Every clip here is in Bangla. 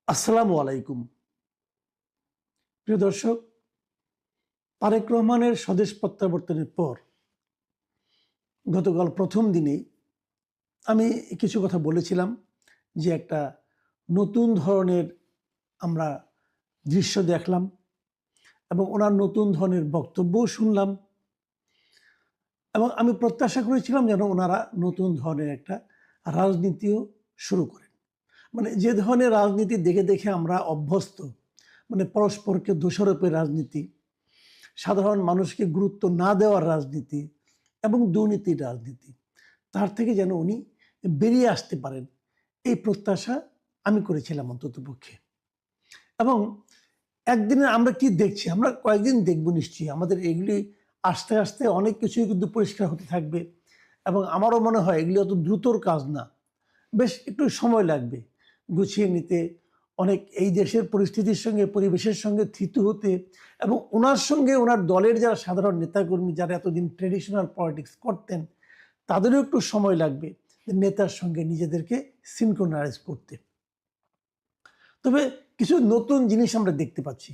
আসসালামু আলাইকুম। প্রিয় দর্শক, তারেক রহমানের স্বদেশ প্রত্যাবর্তনের পর গতকাল প্রথম দিনেই আমি কিছু কথা বলেছিলাম যে একটা নতুন ধরনের আমরা দৃশ্য দেখলাম এবং ওনার নতুন ধরনের বক্তব্যও শুনলাম এবং আমি প্রত্যাশা করেছিলাম যেন ওনারা নতুন ধরনের একটা রাজনীতিও শুরু করেন। মানে যে ধরনের রাজনীতি দেখে দেখে আমরা অভ্যস্ত, মানে পরস্পরকে দোষারোপের রাজনীতি, সাধারণ মানুষকে গুরুত্ব না দেওয়ার রাজনীতি এবং দুর্নীতির রাজনীতি, তার থেকে যেন উনি বেরিয়ে আসতে পারেন এই প্রত্যাশা আমি করেছিলাম অন্ততপক্ষে। এবং একদিনে আমরা কি দেখছি, আমরা কয়েকদিন দেখব নিশ্চয়ই, আমাদের এগুলি আস্তে আস্তে অনেক কিছুই কিন্তু পরিষ্কার হতে থাকবে এবং আমারও মনে হয় এগুলি অত দ্রুতর কাজ না, বেশ একটু সময় লাগবে গুছিয়ে নিতে, অনেক এই দেশের পরিস্থিতির সঙ্গে পরিবেশের সঙ্গে থিতু হতে এবং ওনার সঙ্গে ওনার দলের যারা সাধারণ নেতাকর্মী যারা এতদিন ট্রেডিশনাল পলিটিক্স করতেন তাদেরও একটু সময় লাগবে নেতার সঙ্গে নিজেদেরকে সিনক্রোনাইজ করতে। তবে কিছু নতুন জিনিস আমরা দেখতে পাচ্ছি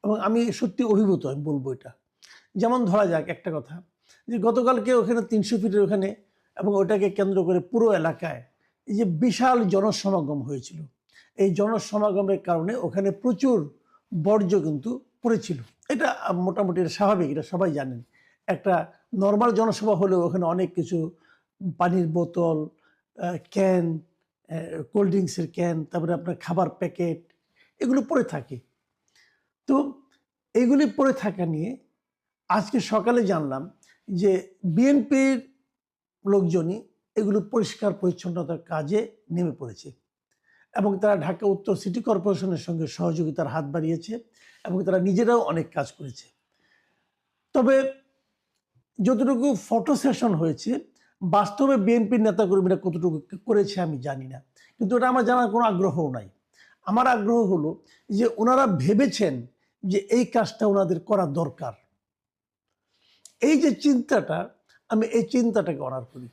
এবং আমি সত্যি অভিভূত, আমি বলবো এটা। যেমন ধরা যাক একটা কথা, যে গতকালকে ওখানে 300 ফিটের ওখানে এবং ওটাকে কেন্দ্র করে পুরো এলাকায় এই যে বিশাল জনসমাগম হয়েছিল, এই জনসমাগমের কারণে ওখানে প্রচুর বর্জ্য কিন্তু পড়েছিল। এটা মোটামুটি এটা স্বাভাবিক, এটা সবাই জানেন। একটা নর্মাল জনসভা হলেও ওখানে অনেক কিছু পানির বোতল, ক্যান, কোল্ড ড্রিঙ্কসের ক্যান, তারপরে আপনার খাবার প্যাকেট, এগুলো পড়ে থাকে। তো এইগুলি পড়ে থাকা নিয়ে আজকে সকালে জানলাম যে বিএনপির লোকজনই এগুলো পরিষ্কার পরিচ্ছন্নতার কাজে নেমে পড়েছে এবং তারা ঢাকা উত্তর সিটি কর্পোরেশনের সঙ্গে সহযোগিতার হাত বাড়িয়েছে এবং তারা নিজেরাও অনেক কাজ করেছে। তবে যতটুকু ফটো সেশন হয়েছে, বাস্তবে বিএনপির নেতাকর্মীরা কতটুকু করেছে আমি জানি না, কিন্তু ওটা আমার জানার কোনো আগ্রহও নাই। আমার আগ্রহ হলো যে ওনারা ভেবেছেন যে এই কাজটা ওনাদের করা দরকার, এই যে চিন্তাটা, আমি এই চিন্তাটাকে অনার করি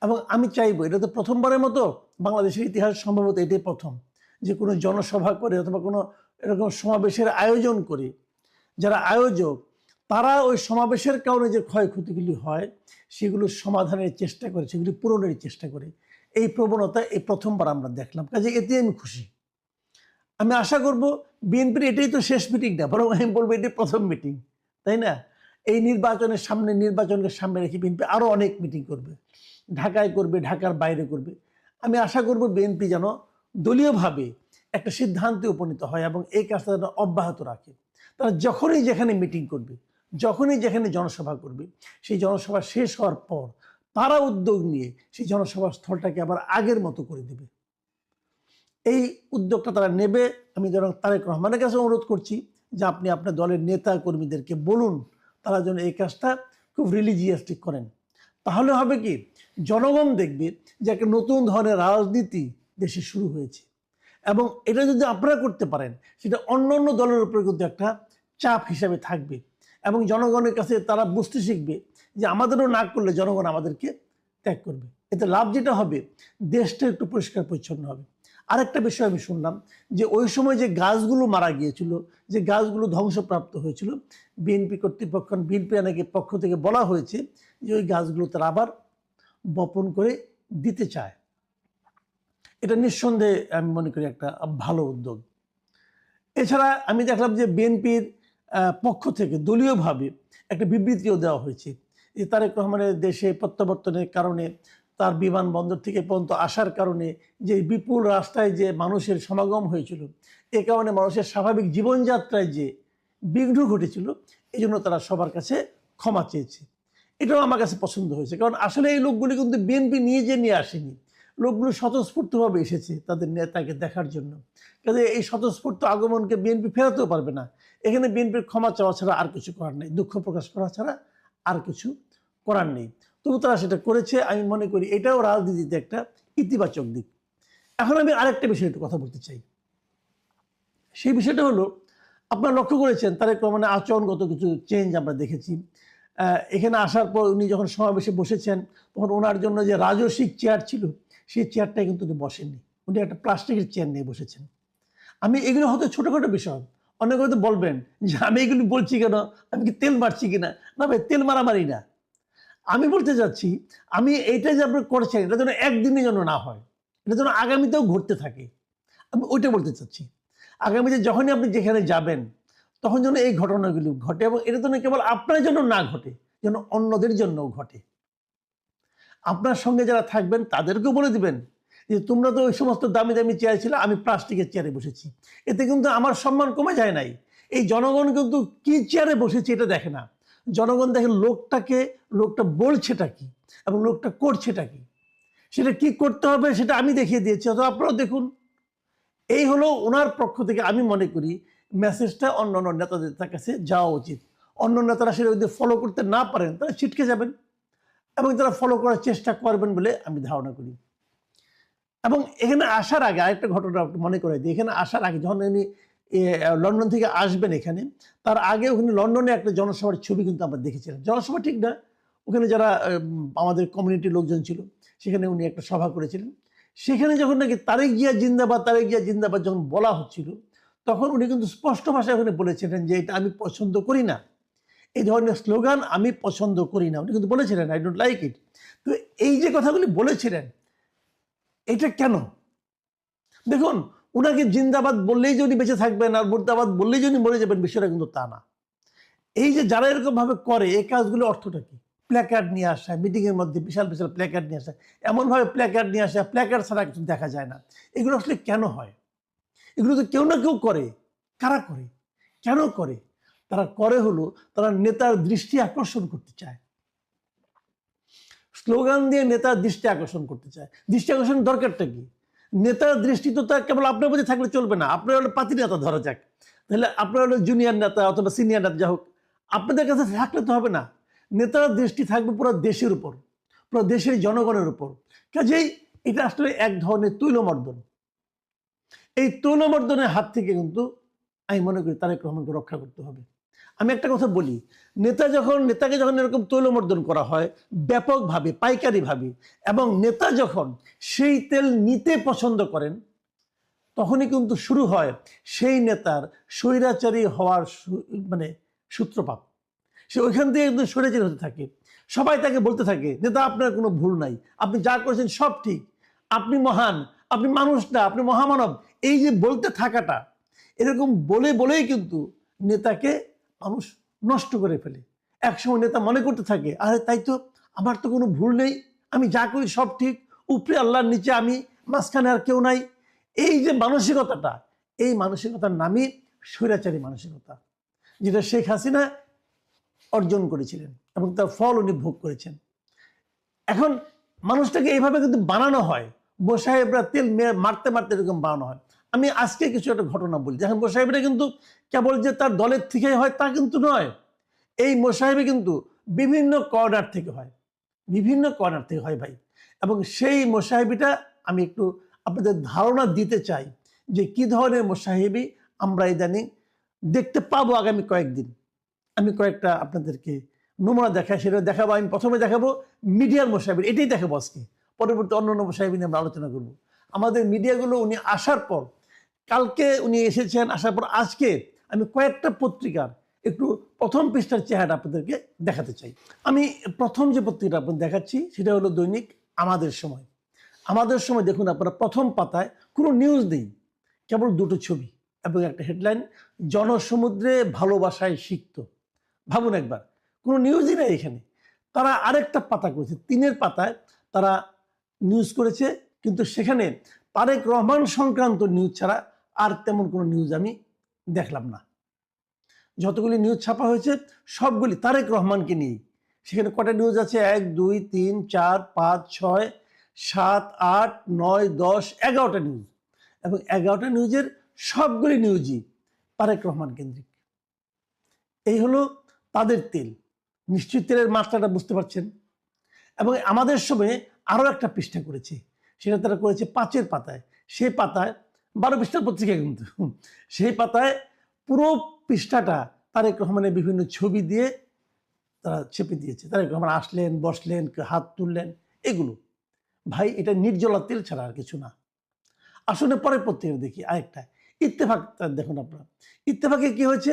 এবং আমি চাইবো, এটা তো প্রথমবারের মতো বাংলাদেশের ইতিহাস, সম্ভবত এটাই প্রথম যে কোনো জনসভা করে অথবা কোনো এরকম সমাবেশের আয়োজন করে যারা আয়োজক তারা ওই সমাবেশের কারণে যে ক্ষয়ক্ষতিগুলি হয় সেগুলো সমাধানের চেষ্টা করে, সেগুলি পূরণের চেষ্টা করে। এই প্রবণতা এই প্রথমবার আমরা দেখলাম, কাজে এতে আমি খুশি। আমি আশা করব বিএনপির এটাই তো শেষ মিটিং না, বরং আমি বলবো এটাই প্রথম মিটিং, তাই না? এই নির্বাচনকে সামনে রেখে বিএনপি আরও অনেক মিটিং করবে, ঢাকায় করবে, ঢাকার বাইরে করবে। আমি আশা করব বিএনপি যেন দলীয়ভাবে একটা সিদ্ধান্তে উপনীত হয় এবং এই কাজটা যেন অব্যাহত রাখে। তারা যখনই যেখানে মিটিং করবে, যখনই যেখানে জনসভা করবে, সেই জনসভা শেষ হওয়ার পর তারা উদ্যোগ নিয়ে সেই জনসভার স্থলটাকে আবার আগের মতো করে দেবে। এই উদ্যোগটা তারা নেবে। আমি যেন তারেক রহমানের কাছে অনুরোধ করছি যে আপনি আপনার দলের নেতা কর্মীদেরকে বলুন তারা যেন এই কাজটা খুব রিলিজিয়াসলি করেন। তাহলে হবে কি, জনগণ দেখবে যে একটা নতুন ধরনের রাজনীতি দেশে শুরু হয়েছে এবং এটা যদি আপনারা করতে পারেন সেটা অন্য অন্য দলের উপরে কিন্তু একটা চাপ হিসাবে থাকবে এবং জনগণের কাছে তারা বুঝতে শিখবে যে আমাদেরও না করলে জনগণ আমাদেরকে ত্যাগ করবে। এতে লাভ যেটা হবে, দেশটা একটু পরিষ্কার পরিচ্ছন্ন হবে। আরেকটা বিষয় আমি শুনলাম যে ওই সময় যে গাছগুলো মারা গিয়েছিল, যে গাছগুলো ধ্বংসপ্রাপ্ত হয়েছিল, বিএনপি কর্তৃপক্ষ, বিএনপি নাকি পক্ষ থেকে বলা হয়েছে যে ওই গাছগুলো তারা আবার বপন করে দিতে চায়। এটা নিঃসন্দেহে আমি মনে করি একটা ভালো উদ্যোগ। এছাড়া আমি দেখলাম যে বিএনপির পক্ষ থেকে দলীয়ভাবে একটা বিবৃতিও দেওয়া হয়েছে যে তারেক রহমানের দেশে প্রত্যাবর্তনের কারণে, তার বিমানবন্দর থেকে পর্যন্ত আসার কারণে যে বিপুল রাস্তায় যে মানুষের সমাগম হয়েছিল, এ কারণে মানুষের স্বাভাবিক জীবনযাত্রায় যে বিঘ্ন ঘটেছিল, এই জন্য তারা সবার কাছে ক্ষমা চেয়েছে। এটাও আমার কাছে পছন্দ হয়েছে, কারণ আসলে এই লোকগুলি কিন্তু বিএনপি নিয়ে আসেনি, লোকগুলো স্বতঃস্ফূর্তভাবে এসেছে তাদের নেতাকে দেখার জন্য। কাজে এই স্বতঃস্ফূর্ত আগমনকে বিএনপি ফেরাতেও পারবে না। এখানে বিএনপির ক্ষমা চাওয়া ছাড়া আর কিছু করার নেই, দুঃখ প্রকাশ করা ছাড়া আর কিছু করার নেই। তবু তারা সেটা করেছে, আমি মনে করি এটাও রাজনীতিতে একটা ইতিবাচক দিক। এখন আমি আরেকটা বিষয়ে একটু কথা বলতে চাই। সেই বিষয়টা হলো, আপনারা লক্ষ্য করেছেন তারেক রহমানের আচরণগত কিছু চেঞ্জ আমরা দেখেছি। এখানে আসার পর উনি যখন সমাবেশে বসেছেন তখন ওনার জন্য যে রাজস্বিক চেয়ার ছিল সেই চেয়ারটাই কিন্তু উনি বসেননি, উনি একটা প্লাস্টিকের চেয়ার নিয়ে বসেছেন। আমি এগুলো হয়তো ছোটোখাটো বিষয়, অনেকে হয়তো বলবেন যে আমি এগুলি বলছি কেন, আমি কি তেল মারছি কিনা। না ভাই, তেল মারামারি না। আমি বলতে চাচ্ছি, আমি এইটা যে আপনি করছেন এটা যেন একদিনের জন্য না হয়, এটা যেন আগামীতেও ঘটতে থাকে। আমি ওইটা বলতে চাচ্ছি, আগামীতে যখনই আপনি যেখানে যাবেন তখন যেন এই ঘটনাগুলো ঘটে, এবং এটা যেন কেবল আপনার জন্য না ঘটে, যেন অন্যদের জন্যও ঘটে। আপনার সঙ্গে যারা থাকবেন তাদেরকেও বলে দিবেন যে তোমরা তো ওই সমস্ত দামি দামি চেয়ার ছিল, আমি প্লাস্টিকের চেয়ারে বসেছি, এতে কিন্তু আমার সম্মান কমে যায় নাই। এই জনগণ কিন্তু কি চেয়ারে বসেছে এটা দেখে না, জনগণ দেখে লোকটাকে, লোকটা বলছেটা কি এবং লোকটা করছেটা কি, সেটা কি করতে হবে সেটা আমি দেখিয়ে দিয়েছি, অথবা আপনারাও দেখুন। এই হলো ওনার পক্ষ থেকে আমি মনে করি মেসেজটা অন্য অন্য নেতাদের কাছে যাওয়া উচিত। অন্য নেতারা সেটা যদি ফলো করতে না পারেন তারা ছিটকে যাবেন, এবং তারা ফলো করার চেষ্টা করবেন বলে আমি ধারণা করি। এবং এখানে আসার আগে আরেকটা ঘটনা মনে করে দিই। এখানে আসার আগে যখন উনি লন্ডন থেকে আসবেন এখানে, তার আগে ওখানে লন্ডনে একটা জনসভার ছবি কিন্তু আমরা দেখেছিলাম। জনসভা ঠিক না, ওখানে যারা আমাদের কমিউনিটির লোকজন ছিল সেখানে উনি একটা সভা করেছিলেন। সেখানে যখন নাকি তারেক জিয়া জিন্দাবাদ, তারেক জিয়া জিন্দাবাদ যখন বলা হচ্ছিল, তখন উনি কিন্তু স্পষ্ট ভাষায় ওখানে বলেছিলেন যে এটা আমি পছন্দ করি না, এই ধরনের স্লোগান আমি পছন্দ করি না। উনি কিন্তু বলেছিলেন আই ডোন্ট লাইক ইট। তো এই যে কথাগুলি বলেছিলেন, এটা কেন? দেখুন, উনাকে জিন্দাবাদ বললেই যে উনি বেঁচে থাকবেন আর মুর্দাবাদ বললেই যে উনি মরে যাবেন, বিষয়টা কিন্তু তা না। এই যে যারা এরকম ভাবে করে, এই কাজগুলো অর্থটা কি? প্ল্যাকার্ড নিয়ে আসা, মিটিং এর মধ্যে বিশাল বিশাল প্ল্যাকার্ড নিয়ে আসা, এমন ভাবে প্ল্যাকার্ড নিয়ে আসা, প্ল্যাকার্ড ছাড়া কিছু দেখা যায় না। এগুলো আসলে কেন হয়? এগুলো তো কেউ না কেউ করে। কারা করে? কেন করে? তারা করে হলো তারা নেতার দৃষ্টি আকর্ষণ করতে চায়, স্লোগান দিয়ে নেতার দৃষ্টি আকর্ষণ করতে চায়। দৃষ্টি আকর্ষণের দরকারটা কি? নেতার দৃষ্টি তো তার কেবল আপনার প্রতি থাকলে চলবে না। আপনার হলো পাতি নেতা ধরা যাক, তাহলে আপনার হলো জুনিয়র নেতা অথবা সিনিয়র নেতা, যা হোক, আপনাদের কাছে থাকলে তো হবে না। নেতার দৃষ্টি থাকবে পুরো দেশের উপর, পুরো দেশের জনগণের উপর। কাজেই এটা আসলে এক ধরনের তৈলমর্দন। এই তৈলমর্দনের হাত থেকে কিন্তু আমি মনে করি তারেক রহমানকে রক্ষা করতে হবে। আমি একটা কথা বলি, নেতাকে যখন এরকম তৈলমর্দন করা হয় ব্যাপকভাবে, পাইকারিভাবে, এবং নেতা যখন সেই তেল নিতে পছন্দ করেন, তখনই কিন্তু শুরু হয় সেই নেতার স্বৈরাচারী হওয়ার মানে সূত্রপাত। সে ওইখান থেকে একদম স্বৈরাচারী হতে থাকে। সবাই তাকে বলতে থাকে, নেতা আপনার কোনো ভুল নাই, আপনি যা করেছেন সব ঠিক, আপনি মহান, আপনি মানুষ না, আপনি মহামানব। এই যে বলতে থাকাটা, এরকম বলে বলেই কিন্তু নেতাকে মানুষ নষ্ট করে ফেলে। একসময় নেতা মনে করতে থাকে, আরে তাই তো, আমার তো কোনো ভুল নেই, আমি যা করি সব ঠিক, উপরে আল্লাহর, নিচে আমি, মাঝখানে আর কেউ নাই। এই যে মানসিকতাটা, এই মানসিকতার নামই স্বৈরাচারী মানসিকতা, যেটা শেখ হাসিনা অর্জন করেছিলেন এবং তার ফল উনি ভোগ করেছেন। এখন মানুষটাকে এইভাবে কিন্তু বানানো হয়, মোসাহেবরা তেল মারতে মারতে এরকম বানানো হয়। আমি আজকে কিছু একটা ঘটনা বলি। দেখেন, মোসাহেবরা কিন্তু কেবল যে তার দলের থেকে হয় তা কিন্তু নয়। এই মোসাহেবে কিন্তু বিভিন্ন কর্নার থেকে হয়, বিভিন্ন কর্নার থেকে হয় ভাই। এবং সেই মোসাহেবিটা আমি একটু আপনাদের ধারণা দিতে চাই যে কি ধরনের মোসাহেবি আমরা ইদানিং দেখতে পাবো আগামী কয়েকদিন। আমি কয়েকটা আপনাদেরকে নমুনা দেখাই, সেটা দেখাবো। আমি প্রথমে দেখাবো মিডিয়ার মোসাহেবিন, এটাই দেখাবো আজকে। পরবর্তী অন্য অন্য মোসাহেবিন নিয়ে আমরা আলোচনা করব। আমাদের মিডিয়াগুলো উনি আসার পর, কালকে উনি এসেছেন, আসার পর আজকে আমি কয়েকটা পত্রিকার একটু প্রথম পৃষ্ঠার চেহারা আপনাদেরকে দেখাতে চাই। আমি প্রথম যে পত্রিকাটা আপনাদের দেখাচ্ছি সেটা হলো দৈনিক আমাদের সময়। আমাদের সময় দেখুন আপনারা, প্রথম পাতায় কোনো নিউজ নেই, কেবল দুটো ছবি এবং একটা হেডলাইন, জনসমুদ্রে ভালোবাসায় সিক্ত। ভাবুন একবার, কোনো নিউজই নেই এখানে। তারা আরেকটা পাতা করেছে, 3 পাতায় তারা নিউজ করেছে, কিন্তু সেখানে তারেক রহমান সংক্রান্ত নিউজ ছাড়া আর তেমন কোনো নিউজ আমি দেখলাম না। যতগুলি নিউজ ছাপা হয়েছে সবগুলি তারেক রহমানকে নিয়েই। সেখানে কটা নিউজ আছে? 1, 2, 3, 4, 5, 6, 7, 8, 9, 10, 11টা নিউজ, এবং 11টা নিউজের সবগুলি নিউজই তারেক রহমান কেন্দ্রিক। এই হলো তাদের তেল। নিশ্চয়ই তেলের মাত্রাটা বুঝতে পারছেন। এবং আমাদের সময়ে আরও একটা পৃষ্ঠা করেছে, সেটা তারা করেছে 5 পাতায়। সেই পাতায় 12 পৃষ্ঠার পত্রিকা কিন্তু, সেই পাতায় পুরো পৃষ্ঠাটা তারেক রহমানের বিভিন্ন ছবি দিয়ে তারা ছেপে দিয়েছে। তারেক রহমান আসলেন, বসলেন, হাত তুললেন, এগুলো। ভাই, এটা নির্জলা তেল ছাড়া আর কিছু না। আসলে পরের পত্রিকা দেখি আরেকটা, ইত্তেফাকটা দেখুন আপনারা, ইত্তেফাকে কি হয়েছে,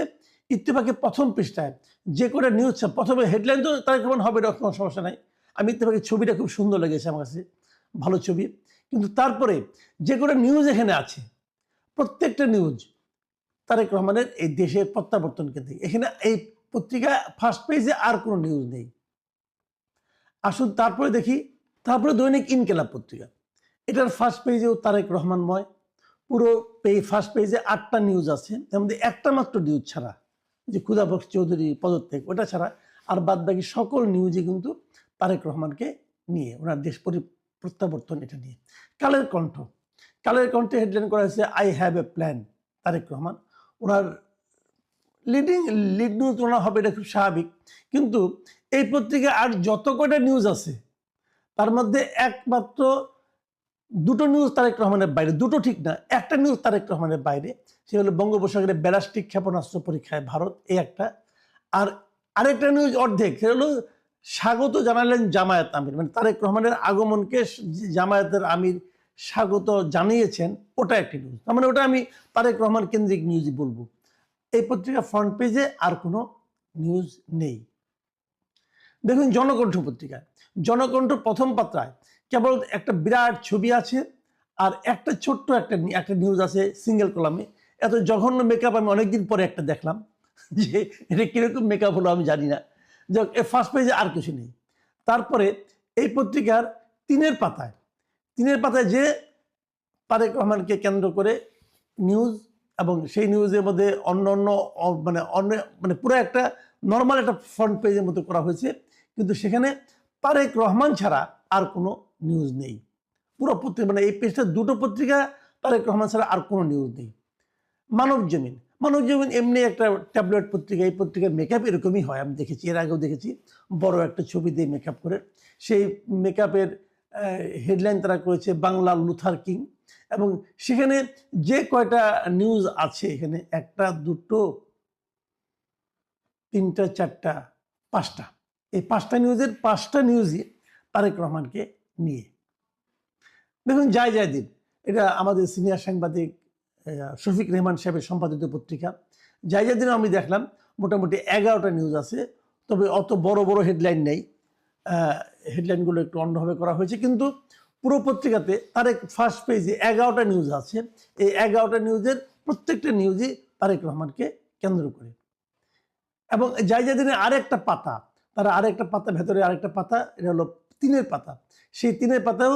ইত্তেফাকে প্রথম পৃষ্ঠায় যে করে নিউজ, প্রথমে হেডলাইন তো তারেক রহমান হবে, এরকম কোনো সমস্যা নাই। আমি ইত্তেফাকের ছবিটা খুব সুন্দর লেগেছে আমার কাছে, ভালো ছবি। কিন্তু তারপরে যে করে নিউজ এখানে আছে, প্রত্যেকটা নিউজ তারেক রহমানের এই দেশের প্রত্যাবর্তনকে দিয়ে। এখানে এই পত্রিকা ফার্স্ট পেজে আর কোনো নিউজ নেই। আসুন তারপরে দেখি, তারপরে দৈনিক ইনকিলাব পত্রিকা, এটার ফার্স্ট পেজেও তারেক রহমানময়। পুরো ফার্স্ট পেজে 8টা নিউজ আছে, তার মধ্যে একটা মাত্র নিউজ ছাড়া, যে ক্ষুধাবক্স চৌধুরী পদত্যাগ, ওটা ছাড়া আর বাদ বাকি সকল নিউজই কিন্তু তারেক রহমানকে নিয়ে, ওনার দেশ প্রত্যাবর্তন এটা নিয়ে। কালের কণ্ঠ, কালের কণ্ঠে হেডলাইন করা হয়েছে I have a plan. Tarique Rahman ওনার লিড নিউজ ওনার হবে, এটা খুব স্বাভাবিক। কিন্তু এই পত্রিকায় আর যত কয়টা নিউজ আছে তার মধ্যে একমাত্র দুটো নিউজ তারেক রহমানের বাইরে, দুটো ঠিক না, একটা নিউজ তারেক রহমানের বাইরে। সে হলো বঙ্গোপসাগরে ব্যালিস্টিক ক্ষেপণাস্ত্র পরীক্ষায় ভারত, এই একটা। আর আরেকটা নিউজ অর্ধেক, সে হলো স্বাগত জানালেন জামায়াত আমির, মানে তারেক রহমানের আগমনকে জামায়াতের আমির স্বাগত জানিয়েছেন, ওটা একটি নিউজ। তার মানে ওটা আমি তারেক রহমান কেন্দ্রিক নিউজই বলবো। এই পত্রিকা ফ্রন্ট পেজে আর কোনো নিউজ নেই। দেখুন জনকণ্ঠ পত্রিকা, জনকণ্ঠ প্রথম পাতায় কেবল একটা বিরাট ছবি আছে আর একটা ছোট্ট একটা নিউজ আছে সিঙ্গেল কলামে। এত জঘন্য মেকআপ আমি অনেকদিন পরে একটা দেখলাম, যে এটা কিরকম মেকআপ হলো আমি জানি না। যাক, ফার্স্ট পেজে আর কিছু নেই। তারপরে এই পত্রিকার তিনের পাতায় যে তারেক রহমানকে কেন্দ্র করে নিউজ, এবং সেই নিউজের মধ্যে মানে পুরো একটা নর্মাল একটা ফ্রন্ট পেজের মতো করা হয়েছে, কিন্তু সেখানে তারেক রহমান ছাড়া আর কোনো নিউজ নেই। পুরো পত্রিকা, মানে এই পেজটা দুটো পত্রিকা, তারেক রহমান ছাড়া আর কোনো নিউজ নেই। মানব জমিন এমনি একটা ট্যাবলেট পত্রিকা, এই পত্রিকার মেকআপ এরকমই হয়, আমি দেখেছি, এর আগেও দেখেছি, বড় একটা ছবি দিয়ে মেকআপ করে। সেই মেকআপের হেডলাইন তারা করেছে বাংলা লুথার কিং, এবং সেখানে যে কয়টা নিউজ আছে, এখানে একটা, দুটো, তিনটা, চারটা, পাঁচটা, এই পাঁচটা নিউজই তারেক রহমানকে নিয়ে। দেখুন জয় দিন, এটা আমাদের সিনিয়র সাংবাদিক শফিক রেহমান সাহেবের সম্পাদিত পত্রিকা। জয় দিনও আমি দেখলাম মোটামুটি 11টা নিউজ আছে, তবে অত বড় বড় হেডলাইন নেই, হেডলাইনগুলো একটু অন্যভাবে করা হয়েছে। কিন্তু পুরো পত্রিকাতে তারেক ফার্স্ট পেজে 11টা নিউজ আছে। এই 11টা নিউজের প্রত্যেকটা নিউজই তারেক রহমানকে কেন্দ্র করে। এবং জায়জাদিনের আরেকটা পাতা, ভেতরে আরেকটা পাতা, এটা হলো 3-এর পাতা। সেই 3-এর পাতাও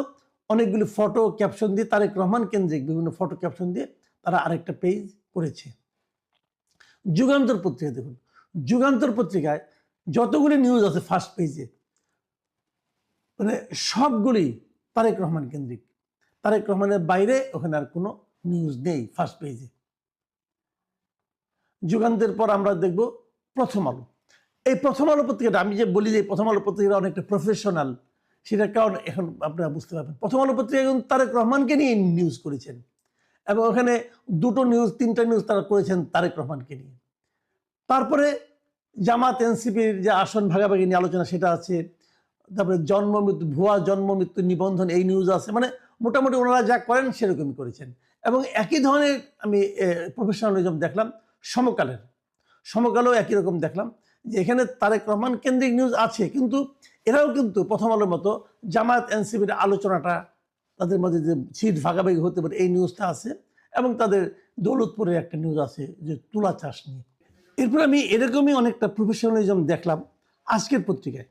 অনেকগুলি ফটো ক্যাপশন দিয়ে, তারেক রহমান কেন্দ্রিক বিভিন্ন ফটো ক্যাপশন দিয়ে তারা আরেকটা পেজ করেছে। যুগান্তর পত্রিকা দেখুন, যুগান্তর পত্রিকায় যতগুলি নিউজ আছে ফার্স্ট পেজে, মানে সবগুলি তারেক রহমান কেন্দ্রিক। তারেক রহমানের বাইরে ওখানে আর কোনো নিউজ নেই ফার্স্ট পেজে। যুগান্তের পর আমরা দেখব প্রথম আলো। এই প্রথম আলো পত্রিকাটা, আমি যে বলি যে প্রথম আলো পত্রিকাটা অনেকটা প্রফেশনাল, সেটার কারণ এখন আপনারা বুঝতে পারবেন। প্রথম আলো পত্রিকা এখন তারেক রহমানকে নিয়ে নিউজ করেছেন, এবং ওখানে 2টো নিউজ 3টা নিউজ তারা করেছেন তারেক রহমানকে নিয়ে। তারপরে জামাত এনসিপির যে আসন ভাগাভাগি নিয়ে আলোচনা, সেটা আছে। তারপরে ভুয়া জন্ম মৃত্যু নিবন্ধন, এই নিউজ আছে। মানে মোটামুটি ওনারা যা করেন সেরকমই করেছেন। এবং একই ধরনের আমি প্রফেশনালিজম দেখলাম সমকালেও একই রকম দেখলাম, যে এখানে তারেক রহমান কেন্দ্রিক নিউজ আছে, কিন্তু এরাও কিন্তু প্রথম আলোর মতো জামায়াত এনসিপির আলোচনাটা, তাদের মধ্যে যে সিট ভাগাভাগি হতে পারে, এই নিউজটা আছে। এবং তাদের দৌলতপুরের একটা নিউজ আছে যে তুলা চাষ নিয়ে। এরপর আমি এরকমই অনেকটা প্রফেশনালিজম দেখলাম আজকের পত্রিকায়।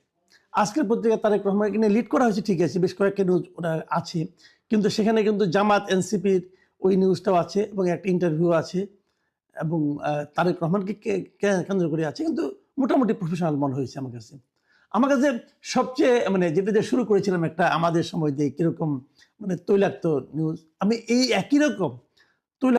তারেক রহমানকে নিয়ে লিড করা হয়েছে, ঠিক আছে, বেশ কয়েকটা নিউজ ওরা আছে, কিন্তু সেখানে কিন্তু জামাত এনসিপির ওই নিউজটাও আছে, এবং একটা ইন্টারভিউ আছে, এবং তারেক রহমানকে কেন্দ্র করে আছে। কিন্তু মোটামুটি প্রফেশনাল মনে হয়েছে আমার কাছে সবচেয়ে, মানে যেটা দিয়ে শুরু করেছিলাম একটা আমাদের সময় দিয়ে কীরকম মানে তৈলাক্ত নিউজ, আমি এই একই রকম